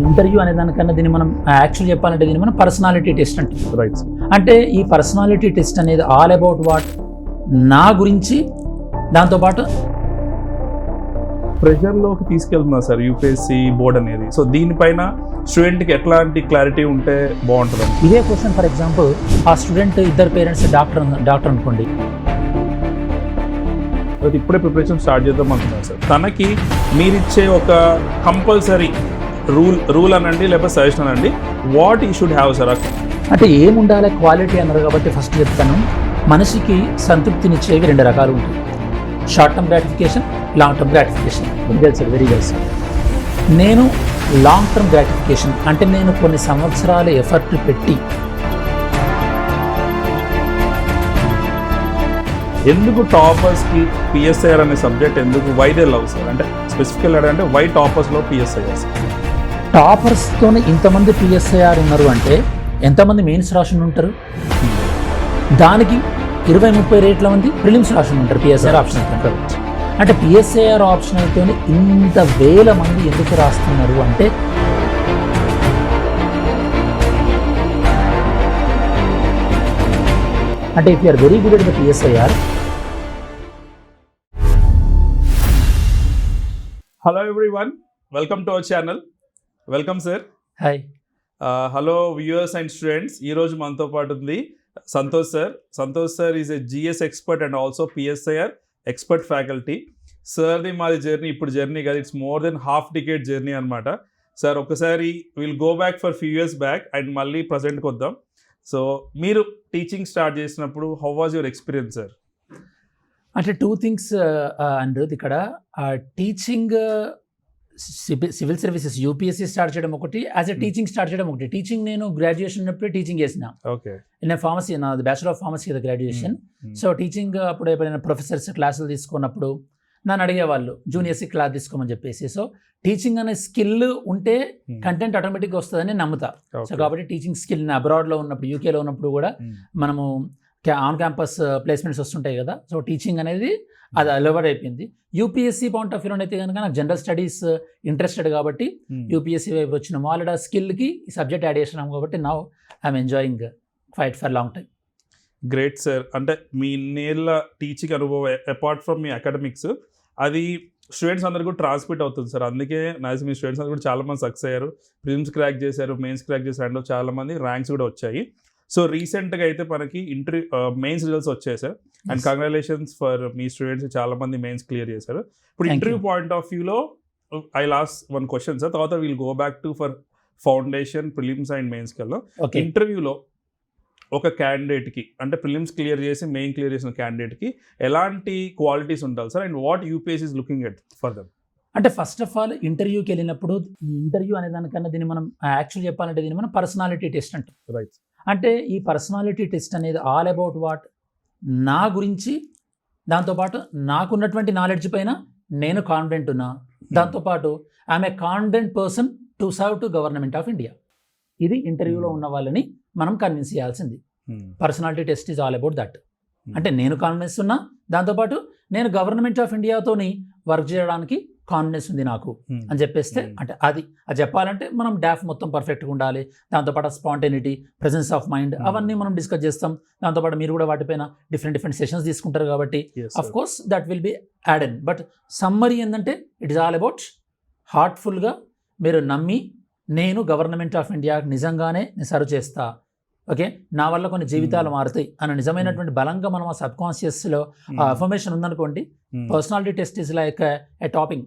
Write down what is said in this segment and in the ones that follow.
Interview అనే దానికన్నా దీన్ని మనం యాక్చువల్ చెప్పాలంటే దీన్ని మనం పర్సనాలిటీ టెస్ట్ అంటే రైట్. అంటే ఈ పర్సనాలిటీ టెస్ట్ అనేది ఆల్ అబౌట్ వాట్ నా గురించి, దాంతోపాటు ప్రెషర్లోకి తీసుకెళ్తున్నా సార్ యూపీఎస్సీ బోర్డ్ అనేది. సో దీనిపైన స్టూడెంట్కి ఎట్లాంటి క్లారిటీ ఉంటే బాగుంటుంది? ఇదే క్వశ్చన్ ఫర్ ఎగ్జాంపుల్ ఆ స్టూడెంట్ ఇద్దరు పేరెంట్స్ డాక్టర్ అనుకోండి, ఇప్పుడే ప్రిపరేషన్ స్టార్ట్ చేద్దాం అనుకున్నాను సార్. తనకి మీరిచ్చే ఒక కంపల్సరీ రూల్ అనండి లేకపోతే సజెషన్ అనండి, వాట్ ఈ షుడ్ హ్యావ్ సార్? అంటే ఏముండాలి క్వాలిటీ అన్నారు కాబట్టి ఫస్ట్ చెప్తాను. మనిషికి సంతృప్తినిచ్చేవి రెండు రకాలు ఉంటాయి, short term gratification, long term gratification. Very well sir. నేను లాంగ్ టర్మ్ గ్రాటిఫికేషన్ అంటే నేను కొన్ని సంవత్సరాలు ఎఫర్ట్ పెట్టి ఎందుకు టాపర్స్కి పిఎస్ఐఆర్ అనే సబ్జెక్ట్ ఎందుకు వై దే లవ్ సార్? అంటే స్పెసిఫికల్ అంటే వై టాపర్స్లో పిఎస్ఐఆర్ సార్? టాపర్స్తోనే ఇంతమంది పిఎస్ఐఆర్ ఉన్నారు అంటే ఎంతమంది మెయిన్స్ రాసి ఉంటారు, దానికి 20-30 రేట్ల మంది ప్రిలిమ్స్ రాసి ఉంటారు పిఎస్ఐఆర్ ఆప్షన్. అంటే పిఎస్ఐఆర్ ఆప్షనల్తో ఇంత వేల మంది ఎందుకు రాస్తున్నారు అంటే if you are very good at the PSIR. Hello everyone, welcome to our channel. Welcome sir. Hi. Hello viewers and students. ఈరోజు మనతో పాటు ఉంది Santosh sir. Santosh sir is a GS expert and also PSIR expert faculty. సార్ది మాది journey కాదు, it's more than half decade journey అనమాట. Sir ఒకసారి will go back for few years back and మళ్ళీ ప్రజెంట్కి వద్దాం. సో మీరు టీచింగ్ స్టార్ట్ చేసినప్పుడు how was your experience sir? అంటే టూ థింగ్స్ అనిరుద్. ఇక్కడ teaching civil services UPSC start చేయడం ఒకటి, యాజ్ ఎ టీచింగ్ స్టార్ట్ చేయడం ఒకటి. టీచింగ్ నేను గ్రాడ్యుయేషన్ ఉన్నప్పుడే టీచింగ్ చేసిన. ఓకే. నేను ఫార్మసీ, నాది బ్యాచులర్ ఆఫ్ ఫార్మసీ కదా గ్రాడ్యుయేషన్. సో టీచింగ్ అప్పుడు ఎప్పుడైనా ప్రొఫెసర్స్ క్లాసులు తీసుకున్నప్పుడు నన్ను అడిగేవాళ్ళు జూనియర్స్కి క్లాస్ తీసుకోమని చెప్పేసి. సో టీచింగ్ అనే స్కిల్ ఉంటే కంటెంట్ ఆటోమేటిక్గా వస్తుందని నమ్ముతా. సో కాబట్టి టీచింగ్ స్కిల్ అబ్రాడ్లో ఉన్నప్పుడు, యూకేలో ఉన్నప్పుడు కూడా మనము ఆన్ క్యాంపస్ ప్లేస్మెంట్స్ వస్తుంటాయి కదా. సో టీచింగ్ అనేది అది అలవాటు అయిపోయింది. యూపీఎస్సీ పాయింట్ ఆఫ్ వ్యూ అయితే కనుక నాకు జనరల్ స్టడీస్ ఇంట్రెస్టెడ్ కాబట్టి యూపీఎస్సీ వైపు వచ్చినాము. ఆల్రెడీ ఆ స్కిల్కి ఈ సబ్జెక్ట్ యాడ్ చేసినాము కాబట్టి now I'm enjoying fight for long time. Great sir. అంటే మీ ఇన్నేళ్ళ టీచింగ్ అనుభవం అపార్ట్ ఫ్రమ్ మీ అకాడమిక్స్ అది స్టూడెంట్స్ అందరికీ కూడా ట్రాన్స్మిట్ అవుతుంది సార్. అందుకే నాకు మీ స్టూడెంట్స్ అందరూ కూడా చాలామంది సక్సెస్ అయ్యారు, ప్రిలిమ్స్ క్రాక్ చేశారు, మెయిన్స్ క్రాక్ చేశారు, అండ్ చాలామంది ర్యాంక్స్ కూడా వచ్చాయి. సో రీసెంట్గా అయితే మనకి మెయిన్స్ రిజల్ట్స్ వచ్చాయి సార్. అండ్ కంగ్రాచులేషన్స్ ఫర్ మీ స్టూడెంట్స్, చాలామంది మెయిన్స్ క్లియర్ చేశారు. ఇప్పుడు ఇంటర్వ్యూ పాయింట్ ఆఫ్ వ్యూలో I last one question sir, తర్వాత we'll go back to for foundation, prelims and మెయిన్స్కి వెళ్దాం. ఇంటర్వ్యూలో ఒక క్యాండిడేట్కి అంటే ప్రిలిమ్స్ క్లియర్ చేసి మెయిన్ క్లియర్ చేసిన క్యాండిడేట్కి ఎలాంటి క్వాలిటీస్ ఉండాలి sir, and what UPSC is looking at for them? అంటే ఫస్ట్ ఆఫ్ ఆల్ ఇంటర్వ్యూకి వెళ్ళినప్పుడు ఇంటర్వ్యూ అనే దానికన్నా దీన్ని మనం యాక్చువల్ చెప్పాలంటే దీన్ని మనం పర్సనాలిటీ టెస్ట్ అంటే. రైట్. అంటే ఈ పర్సనాలిటీ టెస్ట్ అనేది ఆల్ అబౌట్ వాట్ నా గురించి, దాంతోపాటు నాకున్నటువంటి నాలెడ్జ్ పైన నేను కాన్ఫిడెంట్ ఉన్నా, దాంతోపాటు I'm a confident person to serve to government of India. ఇది ఇంటర్వ్యూలో ఉన్న వాళ్ళని మనం కన్విన్స్ చేయాల్సింది. Personality test is all about that. అంటే నేను కాన్ఫిడెన్స్ ఉన్నా, దాంతోపాటు నేను గవర్నమెంట్ ఆఫ్ ఇండియాతోని వర్క్ చేయడానికి కాన్ఫిడెన్స్ ఉంది నాకు అని చెప్పేస్తే, అంటే అది చెప్పాలంటే మనం డాఫ్ మొత్తం పర్ఫెక్ట్గా ఉండాలి. దాంతోపాటు స్పాంటేనిటీ, ప్రెజెన్స్ ఆఫ్ మైండ్, అవన్నీ మనం డిస్కస్ చేస్తాం. దాంతోపాటు మీరు కూడా వాటిపైన డిఫరెంట్ సెషన్స్ తీసుకుంటారు కాబట్టి of course that will be added. But summary ఏంటంటే ఇట్ ఈస్ ఆల్ అబౌట్ హార్ట్ఫుల్గా మీరు నమ్మి నేను గవర్నమెంట్ ఆఫ్ ఇండియాకి నిజంగానే నేను సర్వ్ చేస్తా, ఓకే, నా వల్ల కొన్ని జీవితాలు మారుతాయి అన్న నిజమైనటువంటి బలంగా మనం ఆ సబ్కాన్షియస్లో ఆ అఫర్మేషన్ ఉందనుకోండి. Personality test is like A topping,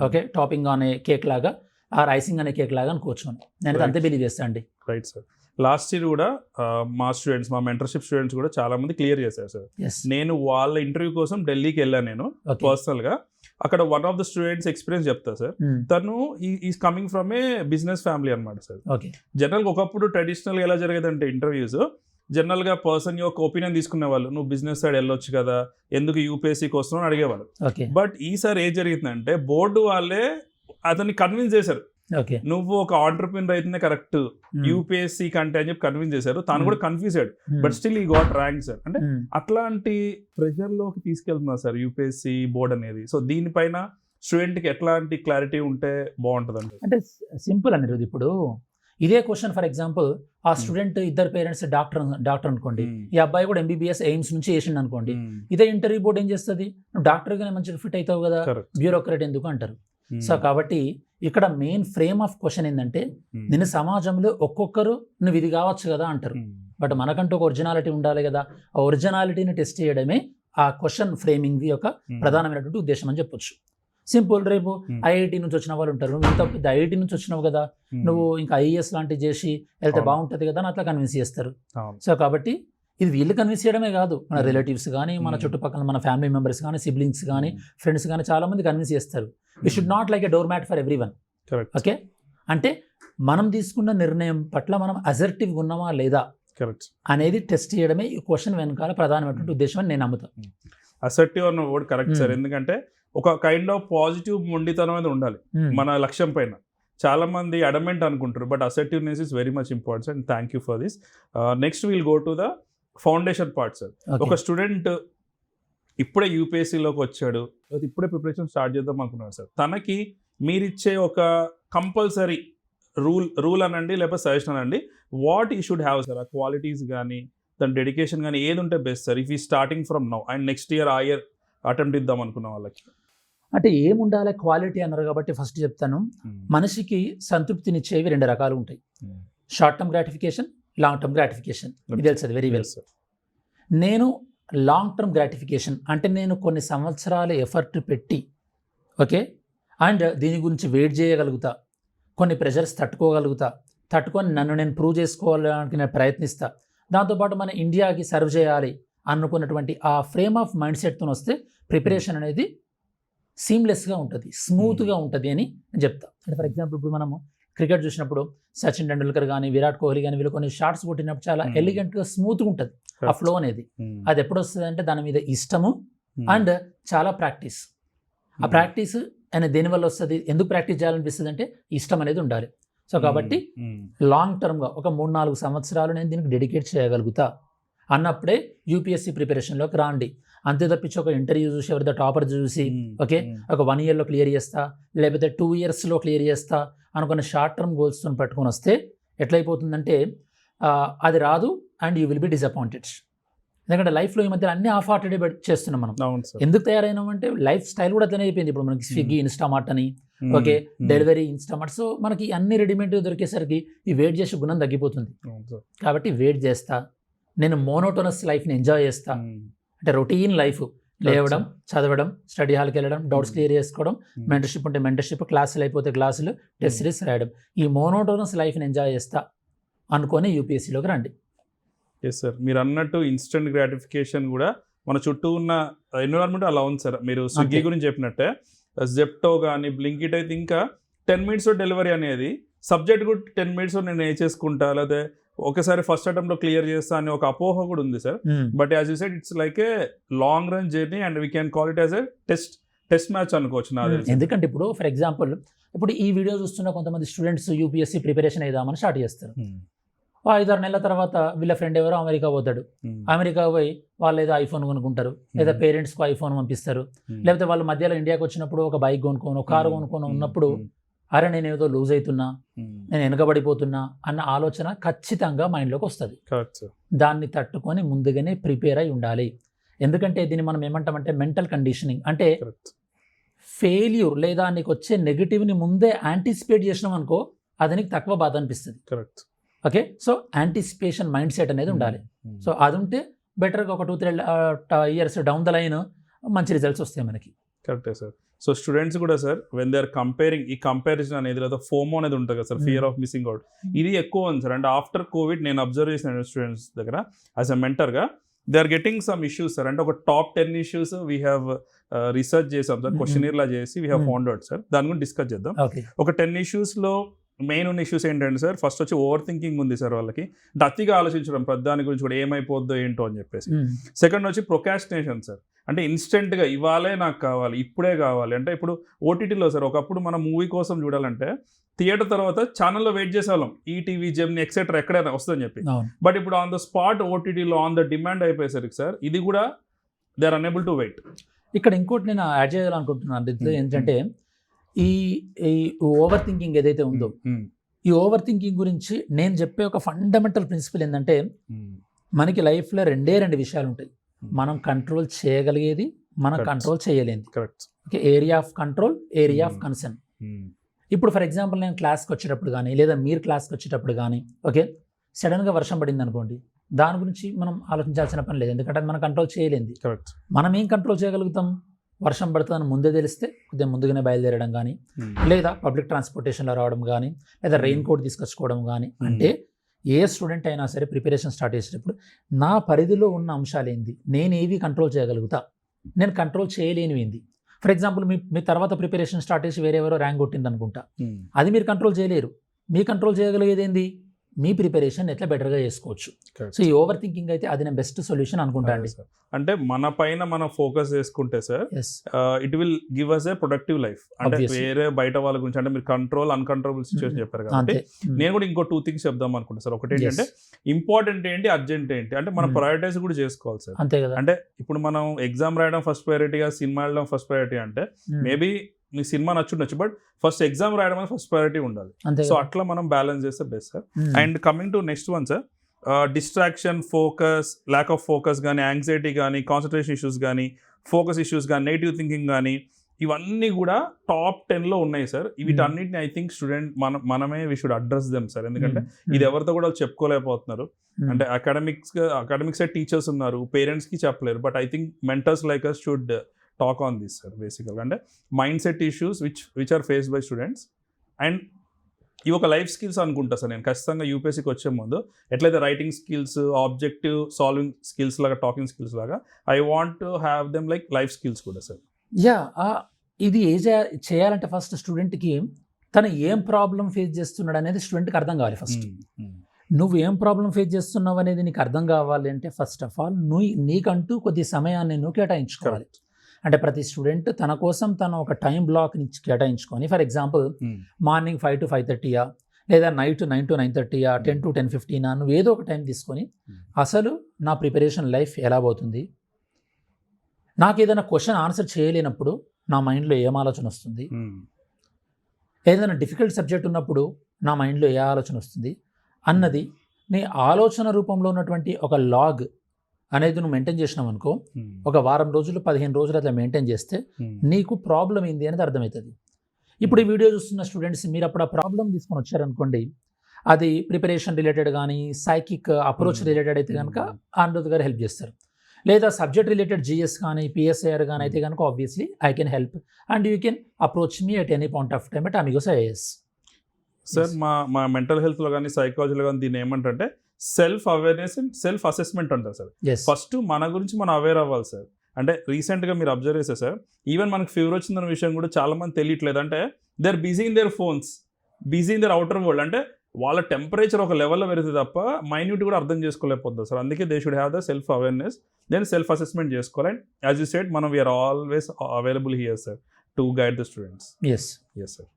okay, topping అనే కేక్ లాగా, ఆర్ ఐసింగ్ అనే కేక్ లాగా అని కూర్చోండి. నేను అంతే బిలీవ్ చేస్తాను అండి. Right sir. లాస్ట్ ఇయర్ కూడా మా మెంటర్షిప్ స్టూడెంట్స్ కూడా చాలా మంది క్లియర్ చేశారు సార్. నేను వాళ్ళ ఇంటర్వ్యూ కోసం ఢిల్లీకి వెళ్ళాను నేను పర్సనల్గా. అక్కడ one of the students experience చెప్తా సార్. తను is coming from A business family అనమాట సార్. జనరల్గా ఒకప్పుడు ట్రెడిషనల్గా ఎలా జరిగేదంటే ఇంటర్వ్యూస్ జనరల్గా పర్సన్ యొక్క ఒపీనియన్ తీసుకునేవాళ్ళు, నువ్వు బిజినెస్ సైడ్ వెళ్ళొచ్చు కదా, ఎందుకు యూపీఎస్సీకి వస్తున్నావు అని అడిగేవాళ్ళు. బట్ ఈసారి ఏం జరిగిందంటే బోర్డు వాళ్ళే అతన్ని కన్విన్స్ చేశారు, నువ్వు ఒక ఆంటర్‌ప్రెన్యూర్ అయితేనే కరెక్ట్ యూపీఎస్సీ కంటే అని చెప్పి కన్విన్స్ చేశారు. తను కూడా కన్ఫ్యూజ్ అయ్యాడు, బట్ స్టిల్ ఈ గాట్ ర్యాంక్ సార్. అంటే అట్లాంటి ప్రెషర్లోకి తీసుకెళ్తున్నారు సార్ యూపీఎస్సీ బోర్డ్ అనేది. సో దీనిపైన స్టూడెంట్కి ఎట్లాంటి క్లారిటీ ఉంటే బాగుంటుందండి? అంటే సింపుల్ అనేది ఇప్పుడు ఇదే క్వశ్చన్ ఫర్ ఎగ్జాంపుల్ ఆ స్టూడెంట్ ఇద్దరు పేరెంట్స్ డాక్టర్ అనుకోండి, ఈ అబ్బాయి కూడా MBBS ఎయిమ్స్ నుంచి చేసిండు అనుకోండి, ఇదే ఇంటర్వ్యూ బోర్డు ఏం చేస్తుంది, నువ్వు డాక్టర్గానే మంచిగా ఫిట్ అవుతావు కదా, బ్యూరోక్రాట్ ఎందుకు అంటారు. సో కాబట్టి ఇక్కడ మెయిన్ ఫ్రేమ్ ఆఫ్ క్వశ్చన్ ఏంటంటే నేను సమాజంలో ఒక్కొక్కరు నువ్వు ఇది కావచ్చు కదా అంటారు, బట్ మనకంటూ ఒక ఒరిజినాలిటీ ఉండాలి కదా, ఆ ఒరిజినాలిటీని టెస్ట్ చేయడమే ఆ క్వశ్చన్ ఫ్రేమింగ్ యొక్క ప్రధానమైనటువంటి ఉద్దేశం అని చెప్పొచ్చు. సింపుల్, రేపు IIT నుంచి వచ్చిన వాళ్ళు ఉంటారు, నువ్వు ఇంత పెద్ద IIT నుంచి వచ్చినావు కదా, నువ్వు ఇంకా IAS లాంటివి చేసి వెళ్తే బాగుంటుంది కదా అని అట్లా కన్విన్స్ చేస్తారు. సో కాబట్టి ఇది వీళ్ళు కన్విన్స్ చేయడమే కాదు, మన రిలేటివ్స్ కానీ, మన చుట్టుపక్కల మన ఫ్యామిలీ మెంబర్స్ కానీ, సిబ్లింగ్స్ కానీ, ఫ్రెండ్స్ కానీ చాలా మంది కన్విన్స్ చేస్తారు. We should not like a door mat for everyone. Okay, అంటే మనం తీసుకున్న నిర్ణయం పట్ల మనం అసర్టివ్గా ఉన్నామా లేదా అనేది టెస్ట్ చేయడమే ఈ క్వశ్చన్ వెనకాల ప్రధానమైనటువంటి ఉద్దేశం అని నేను నమ్ముతాను. అసర్టివ్ అన్న వర్డ్ కరెక్ట్ సార్, ఎందుకంటే ఒక కైండ్ ఆఫ్ పాజిటివ్ మొండితనం అనేది ఉండాలి మన లక్ష్యం పైన. చాలా మంది అడమెంట్ అనుకుంటారు, but assertiveness is very much important and thank you for this. Next will go to the foundation part sir. ఒక స్టూడెంట్ ఇప్పుడే యూపీఎస్సీలోకి వచ్చాడు, ఇప్పుడే ప్రిపరేషన్ స్టార్ట్ చేద్దాం అనుకున్నాడు సార్, తనకి మీరిచ్చే ఒక కంపల్సరీ రూల్ అనండి లేకపోతే సజెషన్ అనండి, వాట్ ఈ షుడ్ హ్యావ్ సార్, ఆ క్వాలిటీస్ కానీ దాని డెడికేషన్ కానీ ఏది ఉంటే బెస్ట్ సార్, ఇఫ్ ఈ starting from now and next year ఆ ఇయర్ అటెంప్ట్ ఇద్దాం అనుకున్న వాళ్ళకి? అంటే ఏముండాలి క్వాలిటీ అన్నారు కాబట్టి ఫస్ట్ చెప్తాను, మనిషికి సంతృప్తినిచ్చేవి 2 రకాలు ఉంటాయి, short term gratification, long term gratification. ఇది తెలుసు వెరీ వెల్ సార్. నేను లాంగ్ టర్మ్ గ్రాటిఫికేషన్ అంటే నేను కొన్ని సంవత్సరాలు ఎఫర్ట్ పెట్టి ఓకే అండ్ దీని గురించి వెయిట్ చేయగలుగుతా, కొన్ని ప్రెషర్స్ తట్టుకొని నన్ను నేను ప్రూవ్ చేసుకోవడానికి నేను ప్రయత్నిస్తా, దాంతోపాటు మన ఇండియాకి సర్వ్ చేయాలి అనుకున్నటువంటి ఆ ఫ్రేమ్ ఆఫ్ మైండ్ సెట్తో వస్తే ప్రిపరేషన్ అనేది సీమ్లెస్గా ఉంటుంది, స్మూత్గా ఉంటుంది అని నేను చెప్తా. అంటే ఫర్ ఎగ్జాంపుల్ ఇప్పుడు మనము క్రికెట్ చూసినప్పుడు సచిన్ టెండూల్కర్ కానీ, విరాట్ కోహ్లీ కానీ వీళ్ళు కొన్ని షాట్స్ కొట్టినప్పుడు చాలా ఎలిగెంట్గా స్మూత్గా ఉంటుంది ఆ ఫ్లో అనేది. అది ఎప్పుడు వస్తుంది అంటే దాని మీద ఇష్టము అండ్ చాలా ప్రాక్టీస్. ఆ ప్రాక్టీస్ అనేది దేనివల్ల వస్తుంది, ఎందుకు ప్రాక్టీస్ చేయాలనిపిస్తుంది అంటే ఇష్టం అనేది ఉండాలి. సో కాబట్టి లాంగ్ టర్మ్గా ఒక 3-4 సంవత్సరాలు నేను దీనికి డెడికేట్ చేయగలుగుతా అన్నప్పుడే యూపీఎస్సీ ప్రిపరేషన్లోకి రాండి. అంతే తప్పించి ఒక ఇంటర్వ్యూ చూసి ఎవరితో టాపర్ చూసి ఓకే ఒక 1 yearలో క్లియర్ చేస్తా లేకపోతే 2 yearsలో క్లియర్ చేస్తా అనుకున్న షార్ట్ టర్మ్ గోల్స్తో పట్టుకొని వస్తే ఎట్లయిపోతుందంటే అది రాదు and you will be disappointed. ఎందుకంటే లైఫ్లో ఈ మధ్య అన్ని హాఫ్ హార్టెడ్ చేస్తున్నాం మనం. ఎందుకు తయారైనామంటే లైఫ్ స్టైల్ కూడా అట్లనే అయిపోయింది. ఇప్పుడు మనకి స్విగ్గీ, ఇన్స్టామార్ట్ అని ఓకే డెలివరీ, ఇన్స్టామార్ట్, సో మనకి అన్ని రెడీమేడ్ దొరికేసరికి ఈ వెయిట్ చేసే గుణం తగ్గిపోతుంది. కాబట్టి వెయిట్ చేస్తా, నేను మోనోటోనస్ లైఫ్ని ఎంజాయ్ చేస్తా. అంటే రొటీన్ లైఫ్, లేవడం, చదవడం, స్టడీ హాల్కి వెళ్ళడం, డౌట్స్ క్లియర్ చేసుకోవడం, మెంటర్షిప్ ఉంటే మెంటర్షిప్, క్లాసులు అయిపోతే క్లాసులు, టెస్ట్ సిరీస్ రాయడం, ఈ మోనోటోనస్ లైఫ్ని ఎంజాయ్ చేస్తా అనుకొని యూపీఎస్సీలోకి రండి. ఎస్ సార్, మీరు అన్నట్టు ఇన్స్టెంట్ గ్రాటిఫికేషన్ కూడా మన చుట్టూ ఉన్న ఎన్విరాన్మెంట్ అలా ఉంది సార్. మీరు స్విగ్గీ గురించి చెప్పినట్టే జెప్టో కానీ బ్లింకిట్ అయితే ఇంకా 10 minutes డెలివరీ అనేది సబ్జెక్ట్ కూడా 10 minutes నేను ఏ చేసుకుంటా లేదా ఒకసారి ఫస్ట్ అటెంప్ట్లో క్లియర్ చేస్తా అనే ఒక అపోహ కూడా ఉంది sir. But as you said it's like a long run journey and we can call it as a test match అనుకోవచ్చు నా తెలిసి. ఎందుకంటే ఇప్పుడు ఫర్ ఎగ్జాంపుల్ ఇప్పుడు ఈ వీడియో చూస్తున్న కొంతమంది స్టూడెంట్స్ యూపీఎస్సీ ప్రిపరేషన్ అయిదామని స్టార్ట్ చేస్తారు. 5-6 నెలల తర్వాత వీళ్ళ ఫ్రెండ్ ఎవరో అమెరికా పోతాడు, అమెరికా పోయి వాళ్ళు ఏదో ఐఫోన్ కొనుక్కుంటారు, లేదా పేరెంట్స్కి ఐఫోన్ పంపిస్తారు, లేకపోతే వాళ్ళు మధ్యలో ఇండియాకి వచ్చినప్పుడు ఒక బైక్ కొనుక్కోను, ఒక కారు కొనుక్కొని ఉన్నప్పుడు అరే నేను ఏదో లూజ్ అవుతున్నా, నేను వెనకబడిపోతున్నా అన్న ఆలోచన ఖచ్చితంగా మైండ్లోకి వస్తుంది. దాన్ని తట్టుకొని ముందుగానే ప్రిపేర్ అయి ఉండాలి. ఎందుకంటే దీన్ని మనం ఏమంటామంటే మెంటల్ కండిషనింగ్. అంటే ఫెయిల్యూర్ లేదా నీకు వచ్చే నెగిటివ్ని ముందే యాంటిసిపేట్ చేసినాం అనుకో, అది నీకు తక్కువ బాధ అనిపిస్తుంది. Correct. Okay, so anticipation mind set అనేది ఉండాలి. సో అది ఉంటే బెటర్గా ఒక 2-3 years డౌన్ ద లైన్ మంచి రిజల్ట్స్ వస్తాయి మనకి. కరెక్టే సార్. సో స్టూడెంట్స్ కూడా sir when they are comparing, ఈ కంపారిజన్ అనేది లేదా ఫోమో అనేది ఉంటుంది కదా sir, fear of missing out, ఇది ఎక్కువ ఉంది సార్. అంటే ఆఫ్టర్ కోవిడ్ నేను అబ్జర్వ్ చేసిన స్టూడెంట్స్ దగ్గర యాజ్ అ మెంటర్గా they are getting some issues sir. అంటే ఒక top 10 issues we have research చేసాం సార్, క్వశ్చనీర్లా చేసి we have found out sir. దాని గురించి డిస్కస్ చేద్దాం. ఒక 10 issuesలో మెయిన్ ఉన్న ఇష్యూస్ ఏంటంటే సార్, ఫస్ట్ వచ్చి ఓవర్ థింకింగ్ ఉంది సార్ వాళ్ళకి, అతిగా ఆలోచించడం ప్రధాని గురించి కూడా ఏమైపోద్దో ఏంటో అని చెప్పేసి. సెకండ్ వచ్చి ప్రొకాస్టినేషన్ సార్, అంటే ఇన్స్టెంట్గా ఇవాళే నాకు కావాలి, ఇప్పుడే కావాలి. అంటే ఇప్పుడు ఓటీటీలో సార్ ఒకప్పుడు మనం మూవీ కోసం చూడాలంటే థియేటర్ తర్వాత ఛానల్లో వెయిట్ చేసేవాళ్ళం, ఈటీవీ, జెమిని ఎక్సెట్రా ఎక్కడైనా వస్తుందని చెప్పి. బట్ ఇప్పుడు ఆన్ ద స్పాట్ ఓటీటీలో ఆన్ ద డిమాండ్ అయిపోయేసరికి సార్ ఇది కూడా they are unable to wait. ఇక్కడ ఇంకోటి నేను యాడ్ చేయాలనుకుంటున్నాను దీంట్లో ఏంటంటే ఈ ఈ ఓవర్ థింకింగ్ ఏదైతే ఉందో ఈ ఓవర్ థింకింగ్ గురించి నేను చెప్పే ఒక ఫండమెంటల్ ప్రిన్సిపల్ ఏంటంటే మనకి లైఫ్లో రెండు విషయాలు ఉంటాయి. మనం కంట్రోల్ చేయగలిగేది, మనం కంట్రోల్ చేయలేనిది. Okay, area of control, area of concern. ఇప్పుడు ఫర్ ఎగ్జాంపుల్ నేను క్లాస్కి వచ్చేటప్పుడు కానీ లేదా మీరు క్లాస్కి వచ్చేటప్పుడు కానీ ఓకే సడన్గా వర్షం పడింది అనుకోండి, దాని గురించి మనం ఆలోచించాల్సిన పని లేదు, ఎందుకంటే అది మనం కంట్రోల్ చేయలేంది. మనం ఏం కంట్రోల్ చేయగలుగుతాం? వర్షం పడుతుందని ముందే తెలిస్తే కొద్దిగా ముందుగానే బయలుదేరడం కానీ లేదా పబ్లిక్ ట్రాన్స్పోర్టేషన్లో రావడం కానీ లేదా రెయిన్ కోట్ తీసుకొచ్చుకోవడం కానీ. అంటే ఏ స్టూడెంట్ అయినా సరే ప్రిపరేషన్ స్టార్ట్ చేసేటప్పుడు నా పరిధిలో ఉన్న అంశాలు ఏంది, నేను ఏవి కంట్రోల్ చేయగలుగుతా, నేను కంట్రోల్ చేయలేనివి ఏంది. ఫర్ ఎగ్జాంపుల్ మీ తర్వాత ప్రిపరేషన్ స్టార్ట్ చేసి వేరెవరో ర్యాంక్ కొట్టింది అనుకుంటా, అది మీరు కంట్రోల్ చేయలేరు. మీ కంట్రోల్ చేయగలిగేది ఏంది? మీ ప్రిపరేషన్ ఎట్లా బెటర్గా చేసుకోవచ్చు. సో ఈ ఓవర్ థింకింగ్ అయితే అది నేను బెస్ట్ సొల్యూషన్ అనుకుంటా అండి. అంటే మన పైన మనం ఫోకస్ చేసుకుంటే sir it will give us a productive life. అంటే వేరే బయట వాళ్ళ గురించి అంటే మీరు కంట్రోల్ అన్కంట్రోలబుల్ సిచ్యువేషన్ చెప్పారు కాబట్టి నేను కూడా ఇంకో 2 things చెప్దాం అనుకుంటా సార్. ఒకటి ఏంటంటే ఇంపార్టెంట్ ఏంటి, అర్జెంట్ ఏంటి, అంటే మనం ప్రయారిటైజ్ కూడా చేసుకోవాలి సార్. అంతే కదా. అంటే ఇప్పుడు మనం ఎగ్జామ్ రాయడం ఫస్ట్ ప్రయారిటీగా, సినిమా వెళ్ళడం ఫస్ట్ ప్రయారిటీ అంటే మేబీ మీ సినిమా నచ్చుండొచ్చు, బట్ ఫస్ట్ ఎగ్జామ్ రాయడం అనేది ఫస్ట్ ప్రయారిటీ ఉండాలి. సో అట్లా మనం బ్యాలెన్స్ చేస్తే best sir. And coming to next one sir, distraction, focus, lack of focus కానీ, యాంగ్జైటీ కానీ, కాన్సన్ట్రేషన్ ఇష్యూస్ కానీ, ఫోకస్ ఇష్యూస్ కానీ, నెగిటివ్ థింకింగ్ కానీ, ఇవన్నీ కూడా టాప్ 10లో ఉన్నాయి సార్. వీటన్నిటిని ఐ థింక్ స్టూడెంట్ మనమే we should address them sir. ఎందుకంటే ఇది ఎవరితో కూడా చెప్పుకోలేకపోతున్నారు. అంటే అకాడమిక్స్ టీచర్స్ ఉన్నారు, పేరెంట్స్కి చెప్పలేరు, but I think mentors like us should talk on this sir. బేసికల్గా అంటే mind set issues which are faced by students. And ఇవి ఒక లైఫ్ స్కిల్స్ అనుకుంటా సార్. నేను ఖచ్చితంగా యూపీఎస్సీకి వచ్చే ముందు ఎట్లయితే writing skills, objective solving skills లాగా, టాకింగ్ స్కిల్స్ లాగా I want to have them like life skills కూడా సార్. ఇది చేయాలంటే ఫస్ట్ స్టూడెంట్కి తను ఏం ప్రాబ్లం ఫేస్ చేస్తున్నాడు అనేది స్టూడెంట్కి అర్థం కావాలి. ఫస్ట్ నువ్వు ఏం ప్రాబ్లం ఫేస్ చేస్తున్నావు అనేది నీకు అర్థం కావాలి అంటే ఫస్ట్ ఆఫ్ ఆల్ నీకంటూ కొద్ది సమయాన్ని నువ్వు కేటాయించుకోవాలి. అంటే ప్రతి స్టూడెంట్ తన కోసం తను ఒక టైం బ్లాక్ నుంచి కేటాయించుకొని, ఫర్ ఎగ్జాంపుల్ మార్నింగ్ 5 to 5:30 లేదా నైట్ 9 to 9:30 10 to 10:15 నువ్వు ఏదో ఒక టైం తీసుకొని అసలు నా ప్రిపరేషన్ లైఫ్ ఎలా పోతుంది, నాకు ఏదైనా క్వశ్చన్ ఆన్సర్ చేయలేనప్పుడు నా మైండ్లో ఏం ఆలోచన వస్తుంది, ఏదైనా డిఫికల్ట్ సబ్జెక్ట్ ఉన్నప్పుడు నా మైండ్లో ఏ ఆలోచన వస్తుంది అన్నది నీ ఆలోచన రూపంలో ఉన్నటువంటి ఒక లాగ్ అనేది నువ్వు మెయింటైన్ చేసినావు అనుకో, ఒక వారం రోజులు 15 రోజులు అట్లా మెయింటైన్ చేస్తే నీకు ప్రాబ్లం ఏంది అనేది అర్థమవుతుంది. ఇప్పుడు ఈ వీడియో చూస్తున్న స్టూడెంట్స్ మీరు అప్పుడు ఆ ప్రాబ్లం తీసుకొని వచ్చారనుకోండి, అది ప్రిపరేషన్ రిలేటెడ్ కానీ సైకిక్ అప్రోచ్ రిలేటెడ్ అయితే కనుక ఆనంద్ గారు హెల్ప్ చేస్తారు. లేదా సబ్జెక్ట్ రిలేటెడ్ జిఎస్ కానీ పిఎస్ఐఆర్ కానీ అయితే కనుక obviously I can help and you can approach me at any point of time at Amigos IAS. Sir మా మెంటల్ హెల్త్లో కానీ సైకాలజీలో కానీ దీన్ని ఏమంటారంటే self awareness and self assessment అంటారు సార్. ఫస్ట్ మన గురించి మనం అవేర్ అవ్వాలి సార్. అంటే రీసెంట్గా మీరు అబ్జర్వ్ చేశారు సార్, ఈవెన్ మనకు ఫీవర్ వచ్చిందన్న విషయం కూడా చాలా మంది తెలియట్లేదు. అంటే they are busy in their phones, busy in their outer world. అంటే వాళ్ళ టెంపరేచర్ ఒక లెవెల్లో పెరిగితే తప్ప మైన్యూట్ కూడా అర్థం చేసుకోలేకపోతుంది సార్. అందుకే they should have the self awareness, then self assessment చేసుకోవాలి. అండ్ యాజ్ యూ సెడ్ మనం we are always available here sir to guide the students. Yes sir.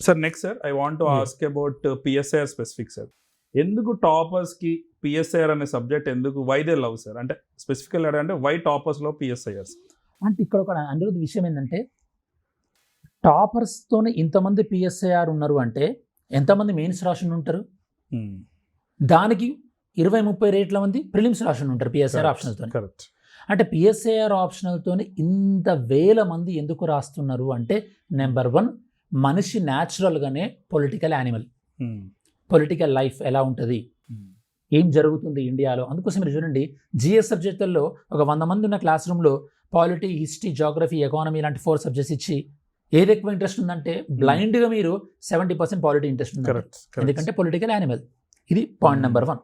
Sir next sir I want to ask about PSIR specific sir. ఎందుకు టాపర్స్కి PSIR అనే subject ఎందుకు, why they love sir? అంటే specifically అంటే why టాపర్స్లో పిఎస్ఐఆర్స్? అంటే ఇక్కడ ఒక అందులో విషయం ఏంటంటే టాపర్స్తోనే ఇంతమంది పిఎస్ఐఆర్ ఉన్నారు అంటే ఎంతమంది మెయిన్స్ రాసి ఉంటారు, దానికి 20-30 రేట్ల మంది ప్రిలిమ్స్ రాసి ఉంటారు పిఎస్ఐఆర్ ఆప్షనల్తో. కరెక్ట్. అంటే పిఎస్ఐఆర్ ఆప్షనల్తోనే ఇంత వేల మంది ఎందుకు రాస్తున్నారు అంటే నెంబర్ 1 మనిషి న్యాచురల్గానే పొలిటికల్ యానిమల్. పొలిటికల్ లైఫ్ ఎలా ఉంటుంది, ఏం జరుగుతుంది ఇండియాలో, అందుకోసం మీరు చూడండి జిఎస్ సబ్జెక్టుల్లో ఒక 100 మంది ఉన్న క్లాస్ రూమ్లో పాలిటీ, హిస్టరీ, జాగ్రఫీ, ఎకానమీ ఇలాంటి 4 సబ్జెక్ట్స్ ఇచ్చి ఏది ఎక్కువ ఇంట్రెస్ట్ ఉందంటే బ్లైండ్గా మీరు 70% పాలిటీ ఇంట్రెస్ట్ ఉంది, ఎందుకంటే పొలిటికల్ యానిమల్. ఇది పాయింట్ నెంబర్ 1.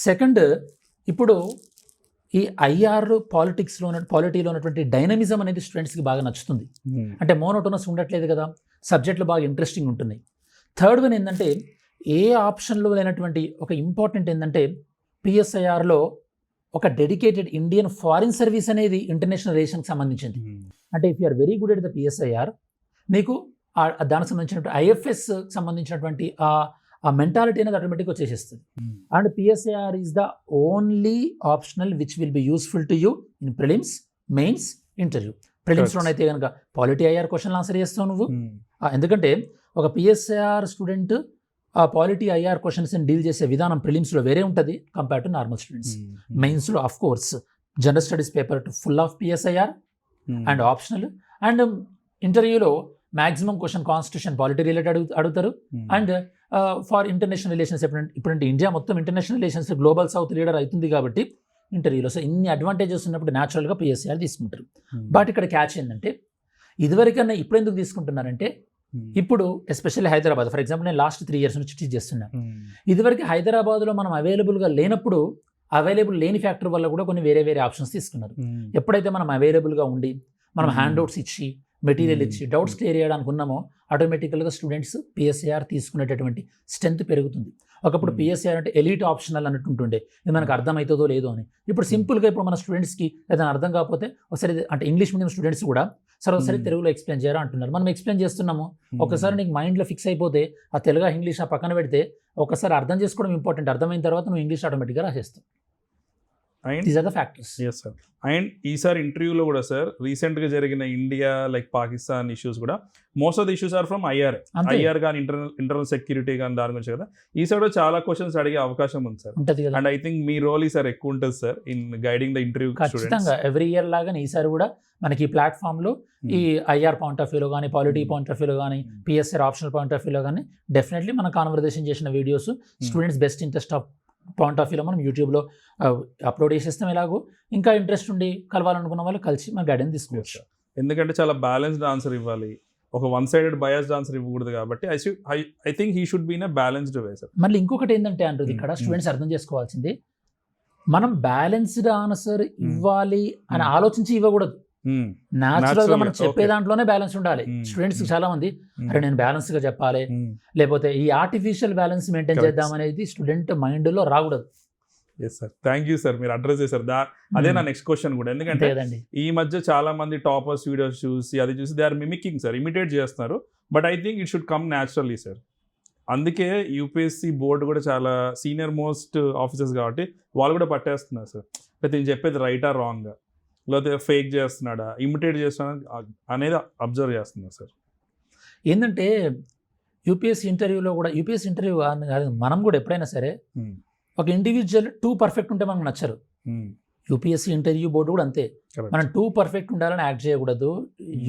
సెకండ్, ఇప్పుడు ఈ ఐఆర్ పాలిటీలో ఉన్నటువంటి డైనమిజం అనేది స్టూడెంట్స్కి బాగా నచ్చుతుంది. అంటే మోనోటోనస్ ఉండట్లేదు కదా, సబ్జెక్టులు బాగా ఇంట్రెస్టింగ్ ఉంటున్నాయి. థర్డ్ వన్ ఏంటంటే ఏ ఆప్షన్లో లేనటువంటి ఒక ఇంపార్టెంట్ ఏంటంటే పిఎస్ఐఆర్లో ఒక డెడికేటెడ్ ఇండియన్ ఫారిన్ సర్వీస్ అనేది ఇంటర్నేషనల్ రిలేషన్కి సంబంధించింది. అంటే if you're very good at the PSIR నీకు దానికి సంబంధించినటువంటి ఐఎఫ్ఎస్ సంబంధించినటువంటి ఆ మెంటాలిటీ అనేది ఆటోమేటిక్గా వచ్చేసేస్తుంది. And PSIR is the only optional which will be useful to you in prelims, mains interview. ప్రిలిమ్స్లోనైతే కనుక పాలిటీ ఐఆర్ క్వశ్చన్ ఆన్సర్ చేస్తావు నువ్వు. ఎందుకంటే ఒక పిఎస్ఐఆర్ స్టూడెంట్ ఆ పాలిటీ ఐఆర్ క్వశ్చన్స్ని డీల్ చేసే విధానం ప్రిలిమ్స్లో వేరే ఉంటుంది కంపేర్ టు నార్మల్ స్టూడెంట్స్. మెయిన్స్లో of course general studies paper full of PSIR and optional, and ఇంటర్వ్యూలో maximum question constitution polity related అడుగుతారు. అండ్ ఫార్ ఇంటర్నేషనల్ రిలేషన్స్ ఇప్పుడంటే ఇండియా మొత్తం international relations global south leader అవుతుంది కాబట్టి ఇంటర్వ్యూలో సో ఇన్ని advantages ఉన్నప్పుడు న్యాచురల్గా పిఎస్ఐఆర్ తీసుకుంటారు. బట్ ఇక్కడ క్యాచ్ ఏంటంటే ఇదివరకన్నా ఇప్పుడు ఎందుకు తీసుకుంటున్నారంటే ఇప్పుడు ఎస్పెషల్లీ హైదరాబాద్, ఫర్ ఎగ్జాంపుల్ నేను లాస్ట్ 3 years నుంచి టీచ్ చేస్తున్నాను. ఇదివరకు హైదరాబాద్లో మనం అవైలబుల్గా లేనప్పుడు అవైలబుల్ లేని ఫ్యాక్టర్ వల్ల కూడా కొన్ని వేరే వేరే ఆప్షన్స్ తీసుకున్నారు. ఎప్పుడైతే మనం అవైలబుల్గా ఉండి మనం హ్యాండ్అవుట్స్ ఇచ్చి మెటీరియల్ ఇచ్చి డౌట్స్ క్లియర్ చేయడానికి ఉన్నామో ఆటోమేటికల్గా స్టూడెంట్స్ పిఎస్ఐఆర్ తీసుకునేటటువంటి స్ట్రెంత్ పెరుగుతుంది. ఒకప్పుడు పిఎస్ఐఆర్ అంటే ఎలీట్ ఆప్షనల్ అన్నట్టు ఉంటుండే, ఇది మనకు అర్థమవుతుందో లేదో అని. ఇప్పుడు సింపుల్గా ఇప్పుడు మన స్టూడెంట్స్కి ఏదైనా అర్థం కాకపోతే ఒకసారి అంటే ఇంగ్లీష్ మీడియం స్టూడెంట్స్ కూడా సరే ఒకసారి తెలుగులో ఎక్స్ప్లెయిన్ చేయరా అంటున్నారు. మనం ఎక్స్ప్లెయిన్ చేస్తున్నాము, ఒకసారి నీకు మైండ్లో ఫిక్స్ అయిపోతే ఆ తెలుగు ఇంగ్లీష్ ఆ పక్కన పెడితే ఒకసారి అర్థం చేసుకోవడం ఇంపార్టెంట్. అర్థమైన తర్వాత నువ్వు ఇంగ్లీష్ ఆటోమేటిక్గా రాసేస్తావు. These are the factors. Yes sir. And ఈసారి ఇంటర్వ్యూలో కూడా సార్ రీసెంట్గా జరిగిన ఇండియా లైక్ పాకిస్తాన్ ఇష్యూస్ కూడా most of the issues are from IR కానీ ఇంటర్నల్ సెక్యూరిటీ కానీ దాని గురించి కదా. ఈసారి కూడా చాలా క్వశ్చన్స్ అడిగే అవకాశం ఉంది సార్. అండ్ ఐ థింక్ మీ రోల్ ఈసారి ఎక్కువ ఉంటుంది sir in guiding the interview. ఖచ్చితంగా ఎవ్రీ ఇయర్ లాగానే ఈసారి కూడా మనకి ఈ ప్లాట్ఫామ్లో ఈ ఐఆర్ పాయింట్ ఆఫ్ వ్యూలో కానీ పాలిటీ పాయింట్ ఆఫ్ వ్యూలో కానీ పిఎస్ఆర్ ఆప్షనల్ పాయింట్ ఆఫ్ వ్యూలో కానీ డెఫినెట్లీ మన కాన్వర్సేషన్ చేసిన videos students best interest of point of వ్యూలో మనం యూట్యూబ్లో అప్లోడ్ చేసేస్తాం. ఎలాగో ఇంకా ఇంట్రెస్ట్ ఉండి కలవాలనుకున్న వాళ్ళు కలిసి మన గైడెన్స్ తీసుకోవచ్చు. ఎందుకంటే చాలా బ్యాలెన్స్డ్ ఆన్సర్ ఇవ్వాలి, ఒక వన్ సైడెడ్ బయాస్డ్ ఆన్సర్ ఇవ్వకూడదు కాబట్టి I think he should be in a balanced way sir. మళ్ళీ ఇంకొకటి ఏంటంటే అంటే ఇక్కడ స్టూడెంట్స్ అర్థం చేసుకోవాల్సింది మనం బ్యాలెన్స్డ్ ఆన్సర్ ఇవ్వాలి అని ఆలోచించి ఇవ్వకూడదు. న్యాచురల్ గా మనం చెప్పే దాంట్లోనే బ్యాలెన్స్ ఉండాలి. స్టూడెంట్స్ చాలా మంది అరే నేను బ్యాలెన్స్ గా చెప్పాలి, లేకపోతే ఈ ఆర్టిఫిషియల్ బ్యాలెన్స్ మెయింటైన్ చేద్దాం అనేది స్టూడెంట్ మైండ్ లో రాకూడదు. Yes sir, thank you sir, మీరు అడ్రస్ చేశారు. అదే నా నెక్స్ట్ క్వశ్చన్ కూడా. ఎందుకంటే ఈ మధ్య చాలా మంది టాపర్స్ వీడియోస్ చూసి అది చూసి they are mimicking sir, imitate చేస్తున్నారు. But I think it should come naturally sir. అందుకే యూపీఎస్సీ బోర్డు కూడా చాలా సీనియర్ మోస్ట్ ఆఫీసర్స్ కాబట్టి వాళ్ళు కూడా పట్టేస్తున్నారు సార్. అయితే నేను చెప్పేది రైటా రాంగ్, లేకపోతే ఫేక్ చేస్తున్నాడా, ఇమిటేట్ చేస్తున్నాడా అనేది అబ్జర్వ్ చేస్తున్నారు సార్. ఏంటంటే యూపీఎస్సీ ఇంటర్వ్యూలో కూడా యూపీఎస్సీ ఇంటర్వ్యూ మనం కూడా ఎప్పుడైనా సరే ఒక ఇండివిజువల్ టూ పర్ఫెక్ట్ ఉంటే మనకు నచ్చరు. యూపీఎస్సీ ఇంటర్వ్యూ బోర్డు కూడా అంతే, మనం టూ పర్ఫెక్ట్ ఉండాలని యాక్ట్ చేయకూడదు.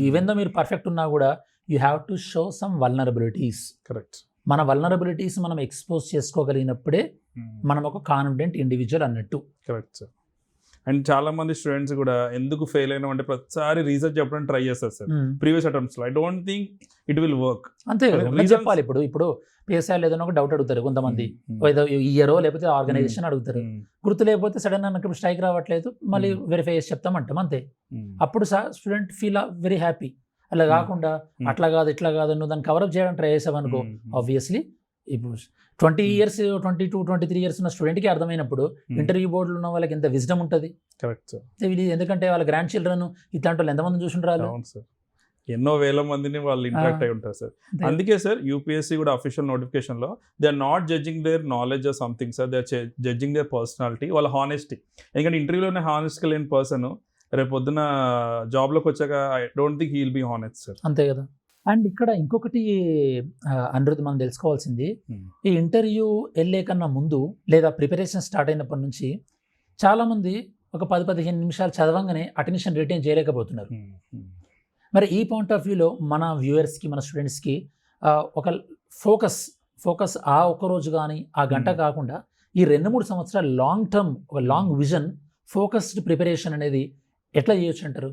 ఈవెన్ దో మీరు పర్ఫెక్ట్ ఉన్నా కూడా you have to show some vulnerabilities. Correct. మన వల్నరబిలిటీస్ మనం ఎక్స్పోజ్ చేసుకోగలిగినప్పుడే మనం ఒక కాన్ఫిడెంట్ ఇండివిజువల్ అన్నట్టు. Correct sir. అండ్ చాలా మంది స్టూడెంట్స్ కూడా ఎందుకు ఫెయిల్ అయినా అంటే ప్రతిసారి రీసెర్చ్ చెప్పడానికి ట్రై చేస్తారు సార్ ప్రీవియస్ అటెంప్ట్స్ లో. I don't think it will work. అంతే చెప్పాలి. ఇప్పుడు పిఎస్ఐలో ఏదైనా ఒక డౌట్ అడుగుతారు కొంతమంది, ఏదో ఇయరో లేకపోతే ఆర్గనైజేషన్ అడుగుతారు, గుర్తు లేకపోతే సడన్ నాకు స్ట్రైక్ రావట్లేదు మళ్ళీ వెరిఫై చేసి చెప్తామంటాం అంతే. అప్పుడు స్టూడెంట్ ఫీల్ వెరీ హ్యాపీ. అలా కాకుండా అట్లా కాదు ఇట్లా కాదు నువ్వు దాన్ని కవరప్ చేయడానికి ట్రై చేసావు అనుకో, ఆబ్వియస్లీ ఇప్పుడు 20 years 22 23 years ఉన్న స్టూడెంట్కి అర్థమైనప్పుడు ఇంటర్వ్యూ బోర్డులో ఉన్న వాళ్ళకి ఎంత విజ్డమ్ ఉంటుంది. కరెక్ట్. ఎందుకంటే వాళ్ళ గ్రాండ్ చిల్డ్రన్ ఇట్లాంటి వాళ్ళు ఎంతమంది చూసుంటారు, ఎన్నో వేల మందిని వాళ్ళు ఇంటరాక్ట్ అయి ఉంటారు సార్. అందుకే సార్ యూపీఎస్సీ కూడా అఫీషియల్ నోటిఫికేషన్లో they are not judging their knowledge or something sir, they are judging their personality, వాళ్ళ హానెస్టీ. ఎందుకంటే ఇంటర్వ్యూలోనే హానెస్ట్గా లేని పర్సన్ రేపు పొద్దున జాబ్లోకి వచ్చాక I don't think he will be honest sir. అంతే కదా. అండ్ ఇక్కడ ఇంకొకటి అనిరుద్ధ్ మనం తెలుసుకోవాల్సింది, ఈ ఇంటర్వ్యూ వెళ్ళే కన్నా ముందు లేదా ప్రిపరేషన్ స్టార్ట్ అయినప్పటి నుంచి చాలామంది ఒక 10-15 నిమిషాలు చదవంగానే అటెన్షన్ రిటైన్ చేయలేకపోతున్నారు. మరి ఈ పాయింట్ ఆఫ్ వ్యూలో మన వ్యూవర్స్కి మన స్టూడెంట్స్కి ఒక ఫోకస్ ఆ ఒక్కరోజు కానీ ఆ గంట కాకుండా ఈ 2-3 సంవత్సరాలు లాంగ్ టర్మ్ ఒక లాంగ్ విజన్ ఫోకస్డ్ ప్రిపరేషన్ అనేది ఎట్లా చేయొచ్చు అంటారు?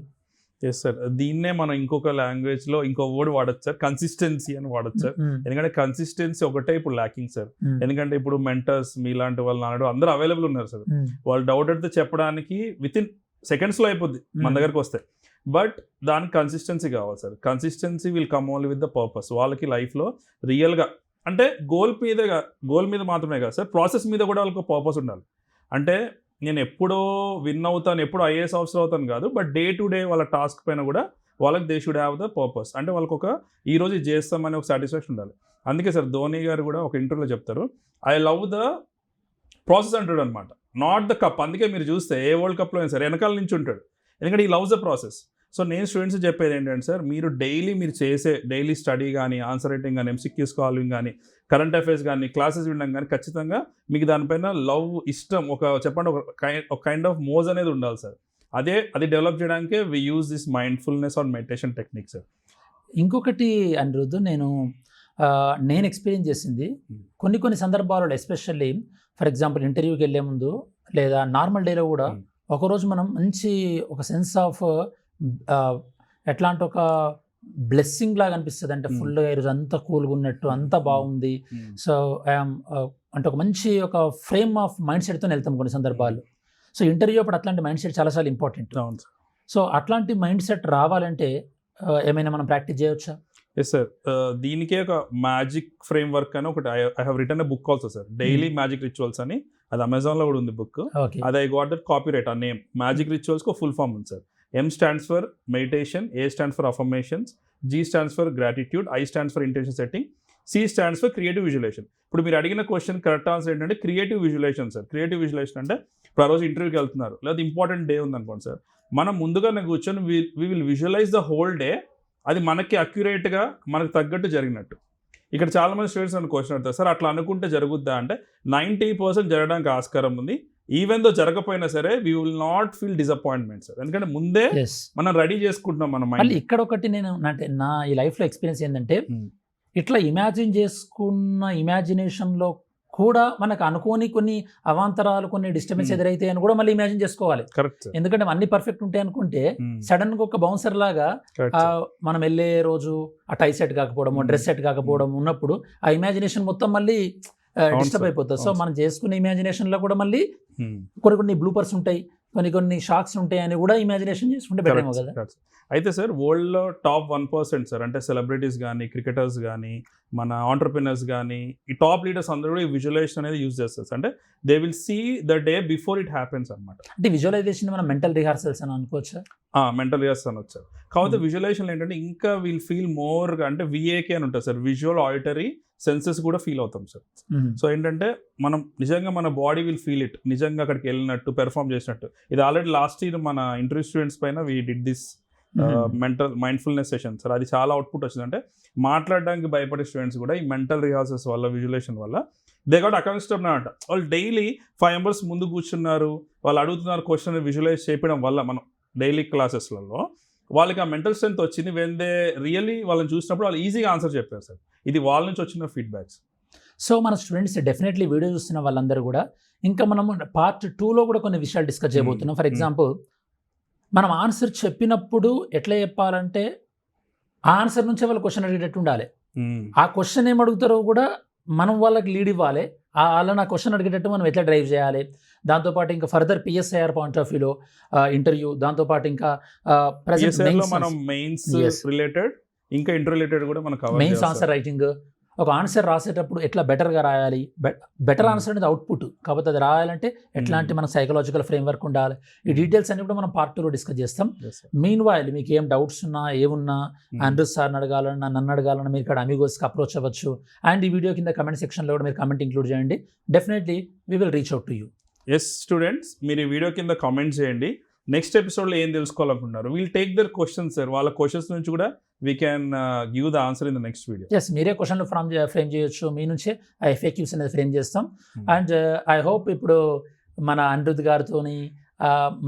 ఎస్ సార్, దీన్నే మనం ఇంకొక లాంగ్వేజ్లో ఇంకో వర్డ్ వాడచ్చు సార్, కన్సిస్టెన్సీ అని వాడచ్చు సార్. ఎందుకంటే కన్సిస్టెన్సీ ఒకటే ఇప్పుడు ల్యాకింగ్ సార్. ఎందుకంటే ఇప్పుడు మెంటర్స్ మీలాంటి వాళ్ళు నాడు అందరూ అవైలబుల్ ఉన్నారు సార్. వాళ్ళు డౌట్ అడితే చెప్పడానికి విత్ ఇన్ సెకండ్స్లో అయిపోద్ది మన దగ్గరకు వస్తే. బట్ దానికి కన్సిస్టెన్సీ కావాలి sir. Consistency will come only with the purpose. వాళ్ళకి లైఫ్లో రియల్గా అంటే గోల్ మీద మాత్రమే కాదు సార్, ప్రాసెస్ మీద కూడా వాళ్ళకి పర్పస్ ఉండాలి. అంటే నేను ఎప్పుడో విన్ అవుతాను, ఎప్పుడో ఐఏఎస్ ఆఫీసర్ అవుతాను కాదు, బట్ డే టు డే వాళ్ళ టాస్క్ పైన కూడా వాళ్ళకి they should have the purpose. అంటే వాళ్ళకి ఒక ఈరోజు చేస్తామని ఒక సాటిస్ఫాక్షన్ ఉండాలి. అందుకే సార్ ధోని గారు కూడా ఒక ఇంటర్వ్యూలో చెప్తారు, ఐ లవ్ ద ప్రాసెస్ అంటాడు అనమాట, నాట్ ద కప్. అందుకే మీరు చూస్తే ఏ వరల్డ్ కప్లో అయినా సరే వెనకాల నుంచి ఉంటాడు, ఎందుకంటే ఈ లవ్స్ ద ప్రాసెస్. సో నేను స్టూడెంట్స్ చెప్పేది ఏంటంటే సార్, మీరు మీరు చేసే డైలీ స్టడీ కానీ, ఆన్సర్ రైటింగ్ కానీ, ఎంసీక్యూస్ సాల్వింగ్ కానీ, కరెంట్ అఫైర్స్ కానీ, క్లాసెస్ వినడం కానీ ఖచ్చితంగా మీకు దానిపైన లవ్, ఇష్టం, ఒక కైండ్ ఆఫ్ మోజ్ అనేది ఉండాలి సార్. అది డెవలప్ చేయడానికే we use this mindfulness or meditation techniques sir. ఇంకొకటి అనిరుద్ధ్, నేను ఎక్స్పీరియన్స్ చేసింది కొన్ని సందర్భాలలో, ఎస్పెషల్లీ ఫర్ ఎగ్జాంపుల్ ఇంటర్వ్యూకి వెళ్ళే ముందు లేదా నార్మల్ డేలో కూడా ఒకరోజు మనం మంచి ఒక సెన్స్ ఆఫ్ ఎట్లా అంటే ఒక బ్లెస్సింగ్ లాగా అనిపిస్తుంది. అంటే ఫుల్గా ఈరోజు అంతా కూల్గా ఉన్నట్టు, అంతా బాగుంది. సో ఐఎమ్ అంటే ఒక మంచి ఒక ఫ్రేమ్ ఆఫ్ మైండ్ సెట్తో వెళ్తాం కొన్ని సందర్భాలు. సో ఇంటర్వ్యూ అప్పుడు అట్లాంటి మైండ్ సెట్ చాలా ఇంపార్టెంట్. సో అట్లాంటి మైండ్ సెట్ రావాలంటే ఏమైనా మనం ప్రాక్టీస్ చేయవచ్చా? ఎస్ సార్, దీనికే ఒక మ్యాజిక్ ఫ్రేమ్ వర్క్ అని ఒకటి I have return a book also sir, daily magic rituals అని. అది అమెజాన్లో కూడా ఉంది బుక్. అది I got that copy right ఆ నేమ్. మ్యాజిక్ రిచువల్స్కి ఫుల్ ఫామ్ ఉంది sir. M stands for meditation, A stands for affirmations, G stands for gratitude, I stands for intention setting, C stands for creative visualization. ఇప్పుడు మీరు అడిగిన question correct answer ఏంటంటే creative visualization sir. Creative visualization అంటే ఇప్పుడు ఆ రోజు ఇంటర్వ్యూకి వెళ్తున్నారు, లేదా ఇంపార్టెంట్ డే ఉందనుకోండి సార్, మనం ముందుగానే కూర్చొని we will visualize the whole day. అది మనకి అక్యురేట్గా మనకు తగ్గట్టు జరిగినట్టు. ఇక్కడ చాలామంది స్టూడెంట్స్ నన్ను క్వశ్చన్ అడుగుతారు, సార్ అట్లా అనుకుంటే జరుగుద్దా అంటే 90% జరగడానికి ఆస్కారం ఉంది. ఈవెన్ దో జరగకపోయినా సరే we will not feel disappointment sir. ఎందుకంటే ముందే మనం రెడీ చేసుకుంటున్నాం మన మైండ్. ఇక్కడ ఒకటి నేను అంటే నా ఈ లైఫ్లో ఎక్స్పీరియన్స్ ఏంటంటే, ఇట్లా ఇమాజిన్ చేసుకున్న ఇమాజినేషన్లో కూడా మనకు అనుకోని కొన్ని అవాంతరాలు, కొన్ని డిస్టర్బెన్స్ ఎదురైతే అని కూడా మళ్ళీ ఇమాజిన్ చేసుకోవాలి. కరెక్ట్. ఎందుకంటే అన్ని పర్ఫెక్ట్ ఉంటాయి అనుకుంటే సడన్ గా ఒక బౌన్సర్ లాగా మనం వెళ్ళే రోజు ఆ టై సెట్ కాకపోవడం, డ్రెస్ సెట్ కాకపోవడం ఉన్నప్పుడు ఆ ఇమాజినేషన్ మొత్తం మళ్ళీ డిస్టర్బ్ అయిపోతుంది. సో మనం చేసుకునే ఇమాజినేషన్ లో కూడా మళ్ళీ కొన్ని బ్లూపర్స్ ఉంటాయి, కొన్ని షాక్స్ ఉంటాయి అని కూడా ఇమాజినేషన్ చేసుకుంటే బెటర్ ఏమో కదా. అయితే సార్ వరల్డ్లో టాప్ 1% సార్, అంటే సెలబ్రిటీస్ కానీ, క్రికెటర్స్ కానీ, మన ఆంటర్ప్రినర్స్ కానీ, ఈ టాప్ లీడర్స్ అందరూ కూడా ఈ విజువలైజేషన్ అనేది యూజ్ చేస్తారు. అంటే they will see the day before it happens అనమాట. అంటే విజువలైజేషన్ మనం మెంటల్ రిహార్సల్స్ అని అనుకోవచ్చా? మెంటల్ రిహార్సల్ అని వచ్చారు. కాకపోతే విజువలైజేషన్ ఏంటంటే ఇంకా వీల్ ఫీల్ మోర్, అంటే విఏకే అని ఉంటుంది సార్, విజువల్ ఆడిటరీ సెన్సెస్ కూడా ఫీల్ అవుతాం సార్. సో ఏంటంటే మనం నిజంగా మన బాడీ విల్ ఫీల్ ఇట్, నిజంగా అక్కడికి వెళ్ళినట్టు, పెర్ఫామ్ చేసినట్టు. ఇది ఆల్రెడీ లాస్ట్ ఇయర్ మన ఇంటర్వ్యూ స్టూడెంట్స్ పైన we did this mindfulness session sir. అది చాలా అవుట్పుట్ వచ్చింది. అంటే మాట్లాడడానికి భయపడే స్టూడెంట్స్ కూడా ఈ మెంటల్ రిహార్సల్స్ వల్ల, విజువలైజేషన్ వల్ల దే గాట్ అకన్స్టమ్ అనమాట. వాళ్ళు డైలీ 5 members ముందు కూర్చున్నారు, వాళ్ళు అడుగుతున్నారు క్వశ్చన్ విజువలైజ్ చేయడం వల్ల మనం డైలీ క్లాసెస్లలో వాళ్ళకి ఆ మెంటల్ స్ట్రెంత్ వచ్చింది. వెన్ దే రియలీ వాళ్ళని చూసినప్పుడు వాళ్ళు ఈజీగా ఆన్సర్ చెప్పారు సార్. ఇది వాళ్ళ నుంచి వచ్చిన ఫీడ్బ్యాక్స్. సో మన స్టూడెంట్స్ డెఫినెట్లీ వీడియో చూస్తున్న వాళ్ళందరూ కూడా ఇంకా మనము Part 2లో కూడా కొన్ని విషయాలు డిస్కస్ చేయబోతున్నాం. ఫర్ ఎగ్జాంపుల్, మనం ఆన్సర్ చెప్పినప్పుడు ఎట్లా చెప్పాలంటే ఆ ఆన్సర్ నుంచే వాళ్ళు క్వశ్చన్ అడిగేటట్టు ఉండాలి. ఆ క్వశ్చన్ ఏం అడుగుతారో కూడా మనం వాళ్ళకి లీడ్ ఇవ్వాలి. వాళ్ళని ఆ క్వశ్చన్ అడిగేటట్టు మనం ఎట్లా డ్రైవ్ చేయాలి. దాంతోపాటు ఇంకా ఫర్దర్ PSIR పాయింట్ ఆఫ్ వ్యూలో ఇంటర్వ్యూ, దాంతోపాటు ఇంకా మనం మెయిన్స్ రిలేటెడ్, ఇంకా ఇంటర్ రిలేటెడ్ కూడా మనం కవర్ మెయిన్స్ ఆన్సర్ రైటింగ్, ఒక ఆన్సర్ రాసేటప్పుడు ఎట్లా బెటర్గా రాయాలి. బెటర్ ఆన్సర్ అనేది అవుట్పుట్, కాకపోతే అది రాయాలంటే ఎట్లాంటి మన సైకలాజికల్ ఫ్రేమ్వర్క్ ఉండాలి. ఈ డీటెయిల్స్ అన్ని కూడా మనం Part 2లో డిస్కస్ చేస్తాం. మీన్ వైల్ మీకు ఏం డౌట్స్ ఉన్నా, ఏమున్నా ఆండ్రూస్ సార్ని అడగాలన్నా, నన్ను అడగాలన్నా మీరు ఇక్కడ అమిగోస్కి అప్రోచ్ అవ్వచ్చు. అండ్ ఈ వీడియో కింద కమెంట్ సెక్షన్లో కూడా మీరు కమెంట్ ఇంక్లూడ్ చేయండి. Definitely we will reach out to you. Yes students, మీరు ఈ వీడియో కింద కామెంట్ చేయండి. నెక్స్ట్ ఎపిసోడ్లో ఏం తెలుసుకోవాలనుకుంటున్నారు, we'll take their questions sir. వాళ్ళ క్వశ్చన్స్ నుంచి కూడా we can give the answer in the next video. Yes, మీరే క్వశ్చన్లు ఫ్రేమ్ చేయొచ్చు, మీ నుంచే ఆ FAQs అనేది ఫ్రేమ్ చేస్తాం. అండ్ ఐ హోప్ ఇప్పుడు మన అనిరుద్ధ్ గారితో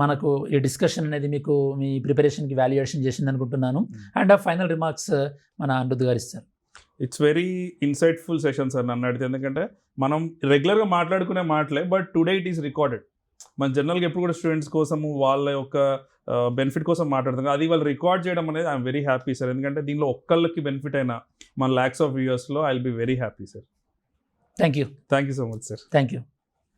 మనకు ఈ డిస్కషన్ అనేది మీకు మీ ప్రిపరేషన్కి వాల్యుయేషన్ చేసింది అనుకుంటున్నాను. అండ్ ఆ ఫైనల్ రిమార్క్స్ మన అనిరుద్ధ్ గారు ఇస్తారు. It's very insightful session sir నన్ను అడిగితే. ఎందుకంటే మనం రెగ్యులర్గా మాట్లాడుకునే మాటలే, but today it is recorded. మన జనరల్గా ఎప్పుడు కూడా స్టూడెంట్స్ కోసము వాళ్ళ యొక్క బెనిఫిట్ కోసం మాట్లాడుతాం, అది వాళ్ళు రికార్డ్ చేయడం అనేది ఐఎమ్ వెరీ హ్యాపీ సార్. ఎందుకంటే దీనిలో ఒక్కళ్ళకి బెనిఫిట్ అయినా మన lakhs of viewers లో I will be very happy sir. Thank you so much sir. Thank you.